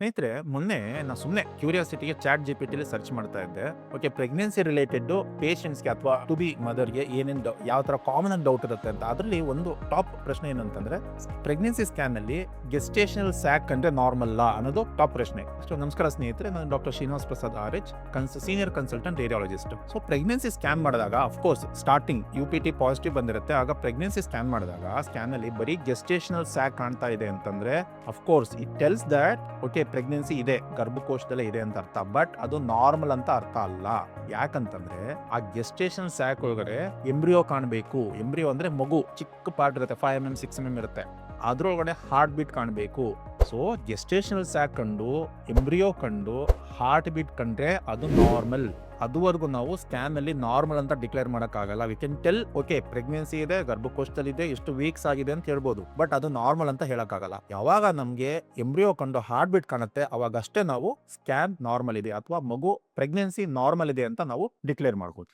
ಸ್ನೇಹಿತರೆ, ಮೊನ್ನೆ ನಾನು ಸುಮ್ಮನೆ ಕ್ಯೂರಿಯಾಸಿಟಿಗೆ ಚಾಟ್ ಜಿಪಿಟಿಲಿ ಸರ್ಚ್ ಮಾಡ್ತಾ ಇದ್ದೆ. ಓಕೆ, ಪ್ರೆಗ್ನೆನ್ಸಿ ರಿಲೇಟೆಡ್ ಪೇಷಂಟ್ಸ್ಗೆ ಅಥವಾ ಟು ಬಿ ಮದರ್ಗೆ ಏನೇನು ಯಾವ ಥರ ಕಾಮನ್ ಆಗಿ ಡೌಟ್ ಇರುತ್ತೆ ಅಂತ. ಅದರಲ್ಲಿ ಒಂದು ಟಾಪ್ ಪ್ರಶ್ನೆ ಏನಂತಂದ್ರೆ, ಪ್ರೆಗ್ನೆನ್ಸಿ ಸ್ಕ್ಯಾನ್ ನಲ್ಲಿ ಗೆಸ್ಟೇಷನಲ್ ಸ್ಯಾಕ್ ಅಂದ್ರೆ ನಾರ್ಮಲ್ ಅನ್ನೋದು ಟಾಪ್ ಪ್ರಶ್ನೆ. ಸೊ ನಮಸ್ಕಾರ ಸ್ನೇಹಿತರೆ, ನಾನು doctor Srinivas Prasad RH, senior consultant radiologist. So pregnancy scan ಮಾಡಿದಾಗ ಅಫ್ಕೋರ್ಸ್ ಸ್ಟಾರ್ಟಿಂಗ್ UPT ಪಾಸಿಟಿವ್ ಬಂದಿರುತ್ತೆ. ಆಗ ಪ್ರೆಗ್ನೆನ್ಸಿ ಸ್ಕ್ಯಾನ್ ಮಾಡಿದಾಗ ಸ್ಕ್ಯಾನ್ ಅಲ್ಲಿ ಬರೀ ಗೆಸ್ಟೇಷನಲ್ ಸ್ಯಾಕ್ ಕಾಣ್ತಾ ಇದೆ ಅಂತಂದ್ರೆ of course it tells that okay pregnancy ಇದೆ, ಗರ್ಭಕೋಶದಲ್ಲೇ ಇದೆ ಅಂತ ಅರ್ಥ. ಬಟ್ ಅದು ನಾರ್ಮಲ್ ಅಂತ ಅರ್ಥ ಅಲ್ಲ. ಯಾಕಂತಂದ್ರೆ ಆ ಗೆಸ್ಟೇಷನ್ ಸ್ಯಾಕ್ ಒಳಗಡೆ ಎಂಬ್ರಿಯೋ ಕಾಣಬೇಕು. ಎಂಬ್ರಿಯೋ ಅಂದ್ರೆ ಮಗು, ಚಿಕ್ಕ ಪಾರ್ಟ್ ಇರುತ್ತೆ, 5 mm 6 mm ಇರುತ್ತೆ. ಅದ್ರೊಳಗಡೆ ಹಾರ್ಟ್ ಬೀಟ್ ಕಾಣಬೇಕು. ಸೊ ಗೆಸ್ಟೇಷನಲ್ ಸ್ಯಾಕ್ ಕಂಡು, ಎಂಬ್ರಿಯೋ ಕಂಡು, ಹಾರ್ಟ್ ಬೀಟ್ ಕಂಡ್ರೆ ಅದು ನಾರ್ಮಲ್. ಅದುವರೆಗೂ ನಾವು ಸ್ಕ್ಯಾನ್ ಅಲ್ಲಿ ನಾರ್ಮಲ್ ಅಂತ ಡಿಕ್ಲೇರ್ ಮಾಡಕ್ಕಾಗಲ್ಲ. We can tell okay pregnancy ಇದೆ, ಗರ್ಭಕೋಶದಲ್ಲಿದೆ, ಎಷ್ಟು ವೀಕ್ಸ್ ಆಗಿದೆ ಅಂತ ಹೇಳ್ಬೋದು. ಬಟ್ ಅದು ನಾರ್ಮಲ್ ಅಂತ ಹೇಳಕ್ಕಾಗಲ್ಲ. ಯಾವಾಗ ನಮ್ಗೆ ಎಂಬ್ರಿಯೋ ಕಂಡು ಹಾರ್ಟ್ ಬೀಟ್ ಕಾಣುತ್ತೆ ಅವಾಗ ಅಷ್ಟೇ ನಾವು ಸ್ಕ್ಯಾನ್ ನಾರ್ಮಲ್ ಇದೆ ಅಥವಾ ಮಗು ಪ್ರೆಗ್ನೆನ್ಸಿ ನಾರ್ಮಲ್ ಇದೆ ಅಂತ ನಾವು ಡಿಕ್ಲೇರ್ ಮಾಡ್ಬೋದು.